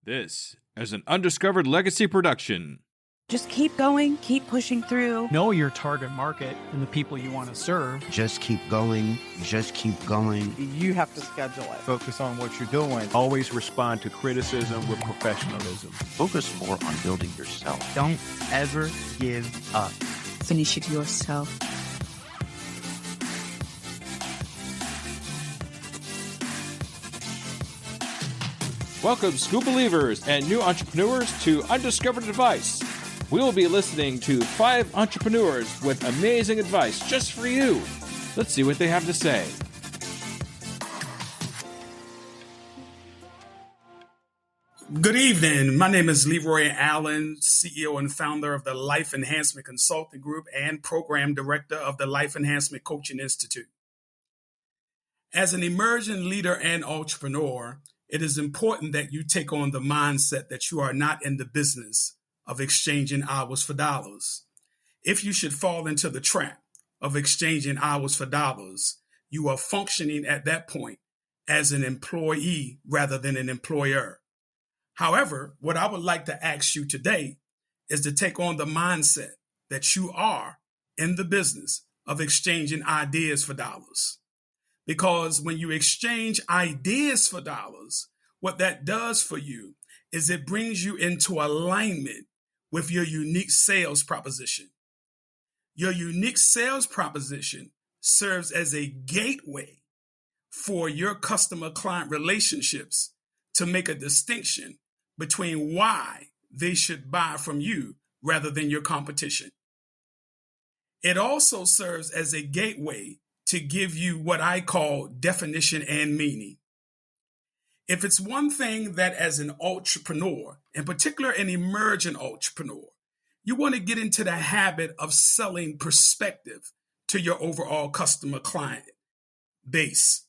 This is an Undiscovered Legacy production. Just keep going, keep pushing through. Know your target market and the people you want to serve. Just keep going. Just keep going. You have to schedule it. Focus on what you're doing. Always respond to criticism with professionalism. Focus more on building yourself. Don't ever give up. Finish it yourself. Welcome, school believers and new entrepreneurs, to Undiscovered Advice. We will be listening to 5 entrepreneurs with amazing advice just for you. Let's see what they have to say. Good evening. My name is Leroy A Allen, CEO and founder of the Life Enhancement Consulting Group and Program Director of the Life Enhancement Coaching Institute. As an emerging leader and entrepreneur, it is important that you take on the mindset that you are not in the business of exchanging hours for dollars. If you should fall into the trap of exchanging hours for dollars, you are functioning at that point as an employee rather than an employer. However, what I would like to ask you today is to take on the mindset that you are in the business of exchanging ideas for dollars. Because when you exchange ideas for dollars, what that does for you is it brings you into alignment with your unique sales proposition. Your unique sales proposition serves as a gateway for your customer-client relationships to make a distinction between why they should buy from you rather than your competition. It also serves as a gateway to give you what I call definition and meaning. If it's one thing that as an entrepreneur, in particular an emerging entrepreneur, you want to get into the habit of selling perspective to your overall customer client base.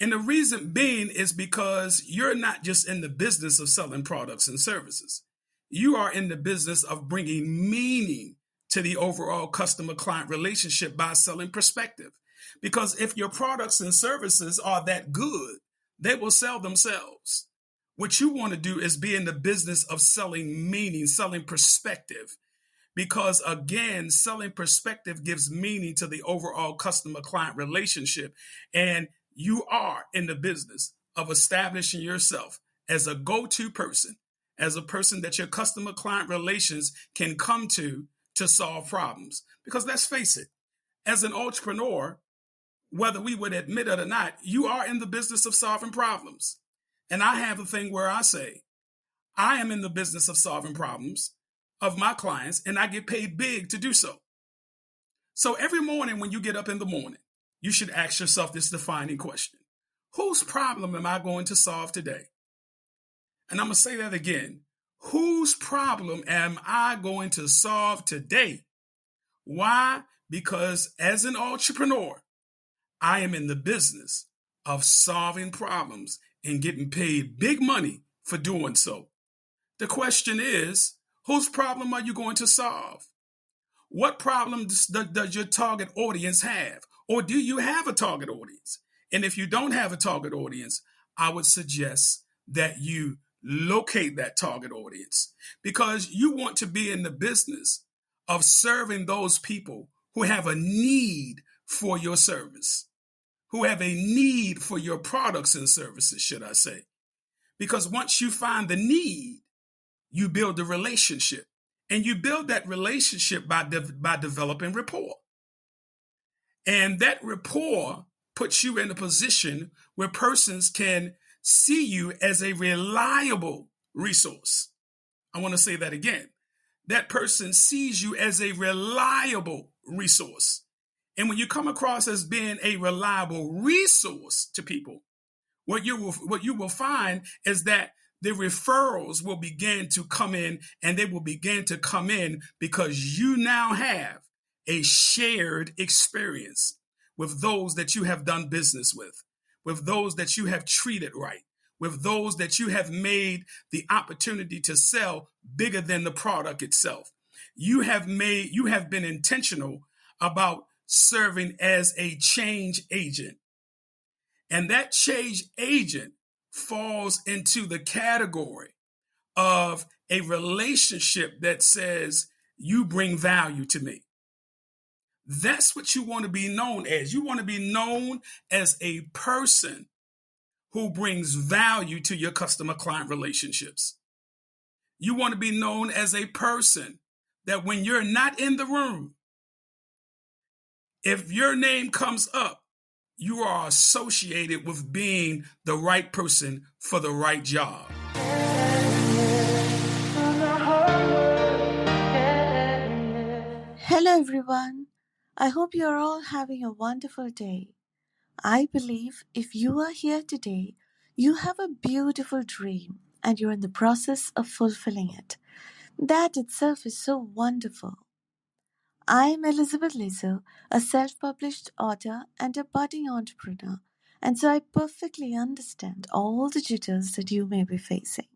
And the reason being is because you're not just in the business of selling products and services. You are in the business of bringing meaning to the overall customer client relationship by selling perspective. Because if your products and services are that good, they will sell themselves. What you want to do is be in the business of selling meaning, selling perspective. Because again, selling perspective gives meaning to the overall customer-client relationship. And you are in the business of establishing yourself as a go-to person, as a person that your customer-client relations can come to solve problems. Because let's face it, as an entrepreneur, whether we would admit it or not, you are in the business of solving problems. And I have a thing where I say, I am in the business of solving problems of my clients, and I get paid big to do so. So every morning when you get up in the morning, you should ask yourself this defining question. Whose problem am I going to solve today? And I'm going to say that again. Whose problem am I going to solve today? Why? Because as an entrepreneur, I am in the business of solving problems and getting paid big money for doing so. The question is, whose problem are you going to solve? What problem does your target audience have? Or do you have a target audience? And if you don't have a target audience, I would suggest that you locate that target audience, because you want to be in the business of serving those people who have a need for your service, who have a need for your products and services, should I say. Because once you find the need, you build a relationship. And you build that relationship by developing rapport. And that rapport puts you in a position where persons can see you as a reliable resource. I want to say that again. That person sees you as a reliable resource. And when you come across as being a reliable resource to people, what you will find is that the referrals will begin to come in, and they will begin to come in because you now have a shared experience with those that you have done business with those that you have treated right, with those that you have made the opportunity to sell bigger than the product itself. You have been intentional about serving as a change agent. And that change agent falls into the category of a relationship that says, you bring value to me. That's what you want to be known as. You want to be known as a person who brings value to your customer-client relationships. You want to be known as a person that when you're not in the room, if your name comes up, you are associated with being the right person for the right job. Hello everyone. I hope you're all having a wonderful day. I believe if you are here today, you have a beautiful dream and you're in the process of fulfilling it. That itself is so wonderful. I'm Elizabeth Lizu, a self-published author and a budding entrepreneur, and so I perfectly understand all the jitters that you may be facing.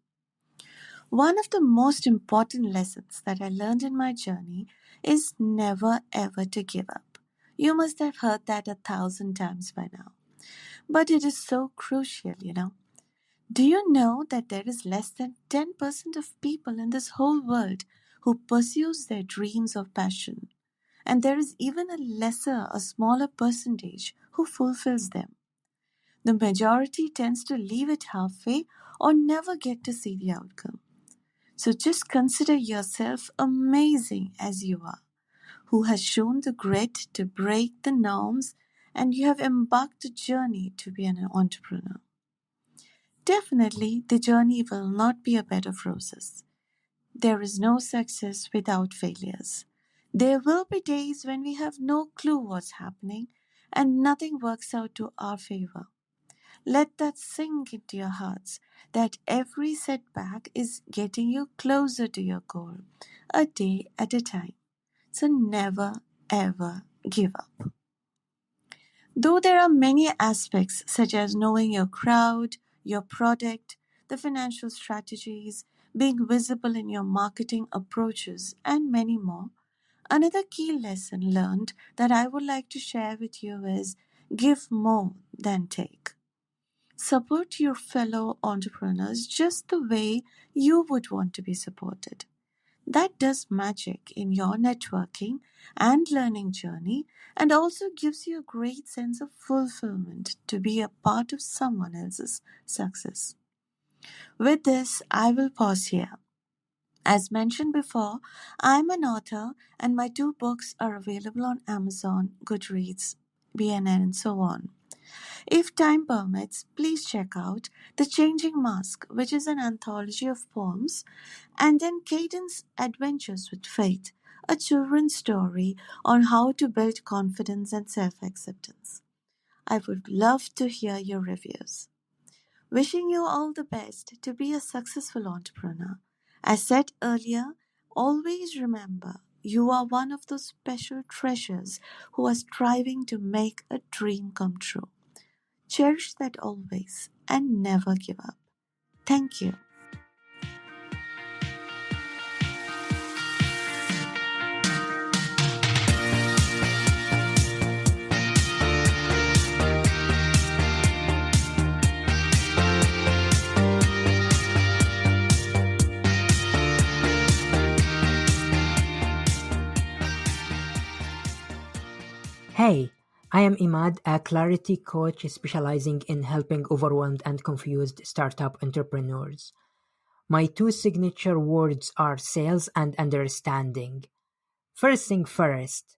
One of the most important lessons that I learned in my journey is never ever to give up. You must have heard that 1,000 times by now. But it is so crucial, Do you know that there is less than 10% of people in this whole world who pursues their dreams or passion? And there is even a smaller percentage who fulfills them. The majority tends to leave it halfway or never get to see the outcome. So just consider yourself amazing as you are, who has shown the grit to break the norms, and you have embarked a journey to be an entrepreneur. Definitely, the journey will not be a bed of roses. There is no success without failures. There will be days when we have no clue what's happening and nothing works out to our favor. Let that sink into your hearts that every setback is getting you closer to your goal, a day at a time. So never ever give up. Though there are many aspects such as knowing your crowd, your product, the financial strategies, being visible in your marketing approaches, and many more, another key lesson learned that I would like to share with you is give more than take. Support your fellow entrepreneurs just the way you would want to be supported. That does magic in your networking and learning journey and also gives you a great sense of fulfillment to be a part of someone else's success. With this, I will pause here. As mentioned before, I'm an author and my 2 books are available on Amazon, Goodreads, BNN, and so on. If time permits, please check out The Changing Mask, which is an anthology of poems, and then Cadence Adventures with Faith, a children's story on how to build confidence and self-acceptance. I would love to hear your reviews. Wishing you all the best to be a successful entrepreneur. As said earlier, always remember you are one of those special treasures who are striving to make a dream come true. Cherish that always and never give up. Thank you. Hey, I am Emad, a clarity coach specializing in helping overwhelmed and confused startup entrepreneurs. My 2 signature words are sales and understanding. First thing first,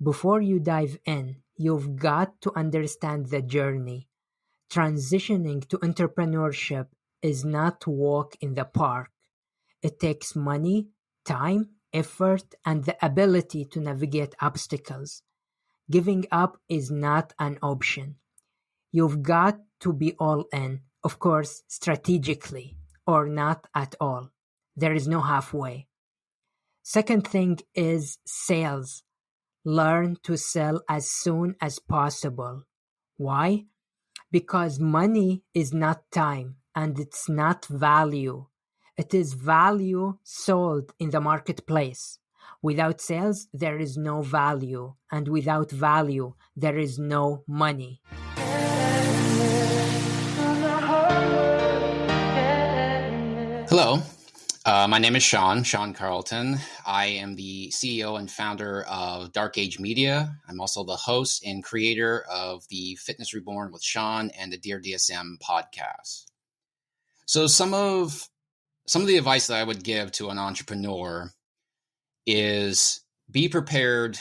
before you dive in, you've got to understand the journey. Transitioning to entrepreneurship is not a walk in the park. It takes money, time, effort, and the ability to navigate obstacles. Giving up is not an option. You've got to be all in, of course, strategically, or not at all. There is no halfway. Second thing is sales. Learn to sell as soon as possible. Why? Because money is not time and it's not value. It is value sold in the marketplace. Without sales, there is no value, and without value, there is no money. Hello, My name is Sean Carlton. I am the CEO and founder of Dark Age Media. I'm also the host and creator of the Fitness Reborn with Sean and the Dear DSM podcast. So some of the advice that I would give to an entrepreneur is be prepared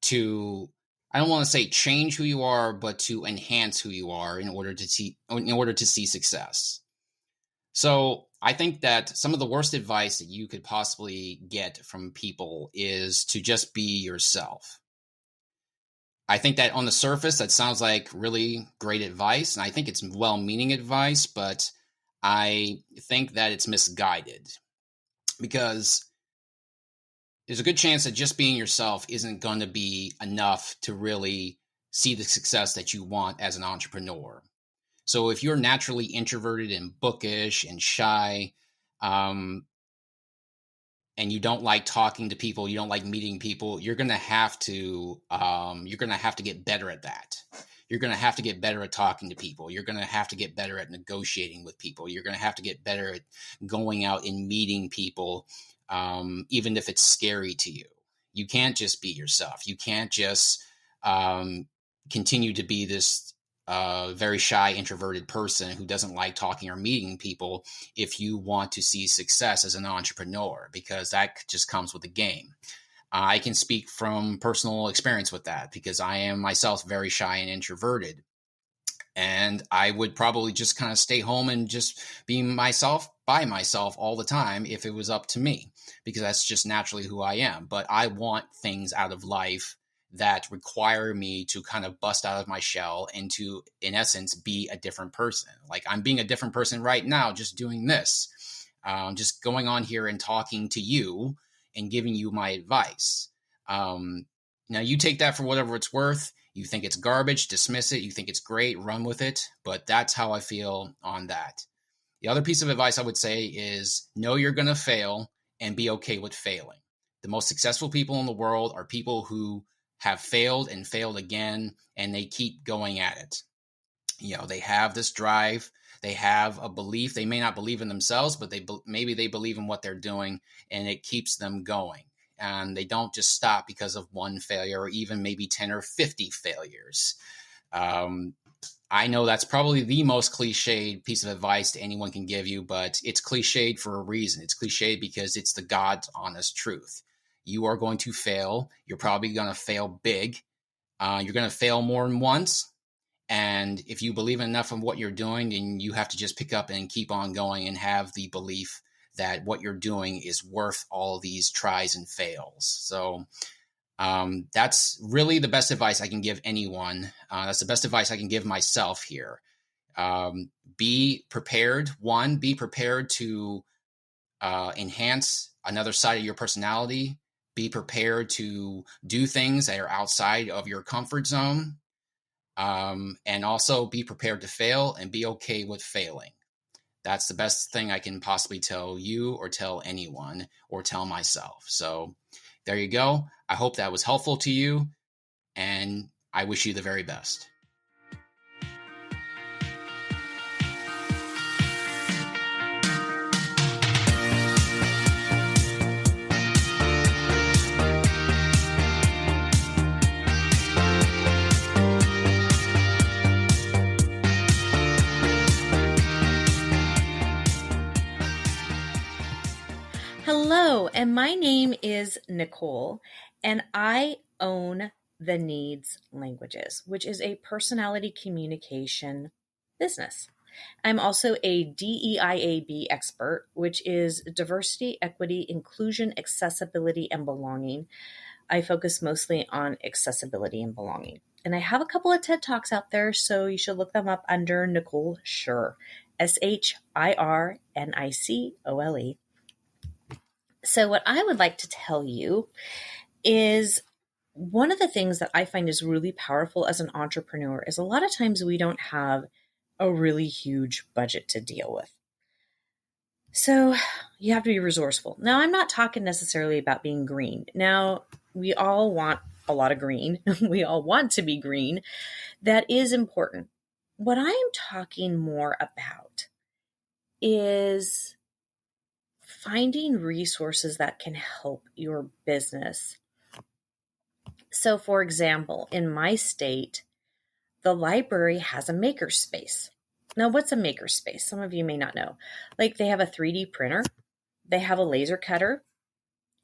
to, I don't want to say change who you are, but to enhance who you are in order to see success. So I think that some of the worst advice that you could possibly get from people is to just be yourself. I think that on the surface, that sounds like really great advice. And I think it's well-meaning advice, but I think that it's misguided because there's a good chance that just being yourself isn't going to be enough to really see the success that you want as an entrepreneur. So if you're naturally introverted and bookish and shy, and you don't like talking to people, you don't like meeting people, you're going to have to get better at that. You're going to have to get better at talking to people. You're going to have to get better at negotiating with people. You're going to have to get better at going out and meeting people, even if it's scary to you. You can't just be yourself. You can't just continue to be this very shy, introverted person who doesn't like talking or meeting people if you want to see success as an entrepreneur, because that just comes with the game. I can speak from personal experience with that because I am myself very shy and introverted. And I would probably just kind of stay home and just be myself by myself all the time if it was up to me, because that's just naturally who I am. But I want things out of life that require me to kind of bust out of my shell and to, in essence, be a different person. Like I'm being a different person right now, just doing this, just going on here and talking to you and giving you my advice. Now you take that for whatever it's worth. You think it's garbage, dismiss it. You think it's great, run with it. But that's how I feel on that. The other piece of advice I would say is know you're going to fail and be okay with failing. The most successful people in the world are people who have failed and failed again, and they keep going at it. You know, they have this drive. They have a belief. They may not believe in themselves, but maybe they believe in what they're doing, and it keeps them going. And they don't just stop because of one failure or even maybe 10 or 50 failures. I know that's probably the most cliched piece of advice that anyone can give you, but it's cliched for a reason. It's cliched because it's the God's honest truth. You are going to fail. You're probably going to fail big. You're going to fail more than once. And if you believe enough in what you're doing, then you have to just pick up and keep on going and have the belief that what you're doing is worth all these tries and fails. So that's really the best advice I can give anyone. That's the best advice I can give myself here. Be prepared. One, be prepared to enhance another side of your personality. Be prepared to do things that are outside of your comfort zone. And also be prepared to fail and be okay with failing. That's the best thing I can possibly tell you or tell anyone or tell myself. So there you go. I hope that was helpful to you, and I wish you the very best. Hello, and my name is Nicole, and I own The Needs Languages, which is a personality communication business. I'm also a DEIAB expert, which is diversity, equity, inclusion, accessibility, and belonging. I focus mostly on accessibility and belonging. And I have a couple of TED Talks out there, so you should look them up under Nicole Shir, SHIRNICOLE. So what I would like to tell you is one of the things that I find is really powerful as an entrepreneur is a lot of times we don't have a really huge budget to deal with. So you have to be resourceful. Now, I'm not talking necessarily about being green. Now, we all want a lot of green. We all want to be green. That is important. What I am talking more about is finding resources that can help your business. So, for example, in my state, the library has a makerspace. Now, what's a makerspace? Some of you may not know. Like, they have a 3D printer, they have a laser cutter,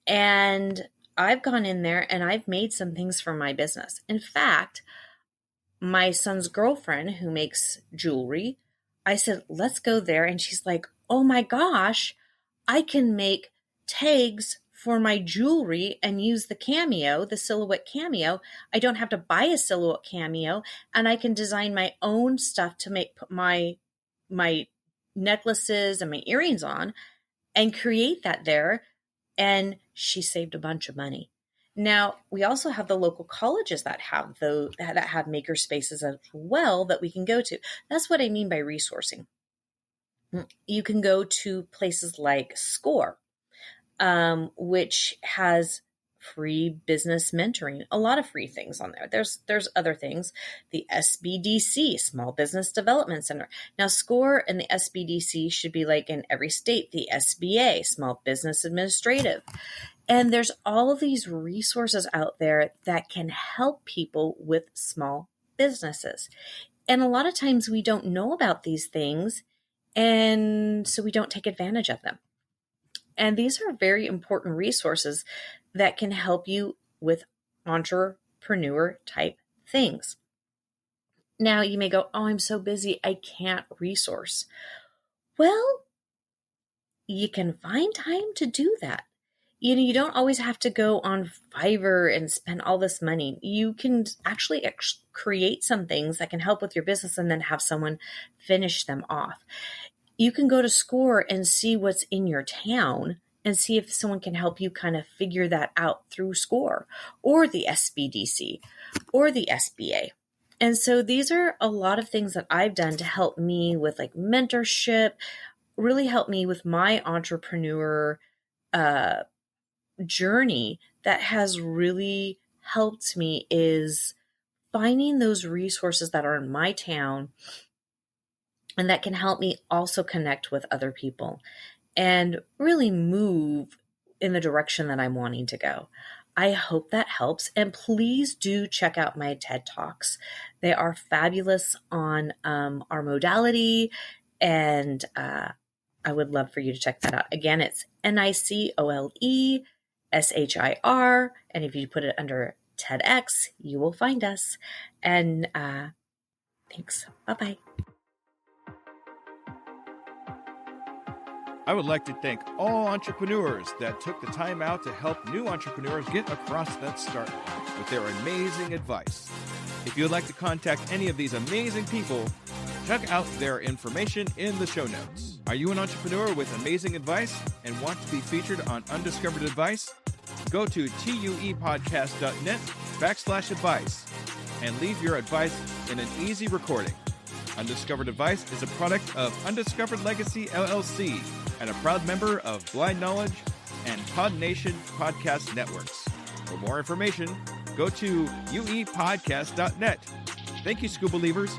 and I've gone in there and I've made some things for my business. In fact, my son's girlfriend who makes jewelry, I said, let's go there. And she's like, oh my gosh, I can make tags for my jewelry and use the cameo, the silhouette cameo. I don't have to buy a silhouette cameo, and I can design my own stuff to make my necklaces and my earrings on and create that there. And she saved a bunch of money. Now, we also have the local colleges that have maker spaces as well that we can go to. That's what I mean by resourcing. You can go to places like SCORE, which has free business mentoring, a lot of free things on there. There's other things, the SBDC, Small Business Development Center. Now, SCORE and the SBDC should be like in every state, the SBA, Small Business Administrative. And there's all of these resources out there that can help people with small businesses. And a lot of times we don't know about these things, and so we don't take advantage of them. And these are very important resources that can help you with entrepreneur type things. Now you may go, oh, I'm so busy, I can't resource. Well, you can find time to do that. You don't always have to go on Fiverr and spend all this money. You can actually create some things that can help with your business and then have someone finish them off. You can go to SCORE and see what's in your town and see if someone can help you kind of figure that out through SCORE or the SBDC or the SBA. And so these are a lot of things that I've done to help me with like mentorship, really help me with my entrepreneur journey that has really helped me is finding those resources that are in my town and that can help me also connect with other people and really move in the direction that I'm wanting to go. I hope that helps. And please do check out my TED Talks. They are fabulous on our modality. And I would love for you to check that out. Again, it's NicoleShir. And if you put it under TEDx, you will find us. And thanks. Bye-bye. I would like to thank all entrepreneurs that took the time out to help new entrepreneurs get across that start line with their amazing advice. If you would like to contact any of these amazing people, check out their information in the show notes. Are you an entrepreneur with amazing advice and want to be featured on Undiscovered Advice? Go to tuepodcast.net/advice and leave your advice in an easy recording. Undiscovered Advice is a product of Undiscovered Legacy LLC and a proud member of Blind Knowledge and Pod Nation podcast networks. For more information, go to uepodcast.net. Thank you, School Believers.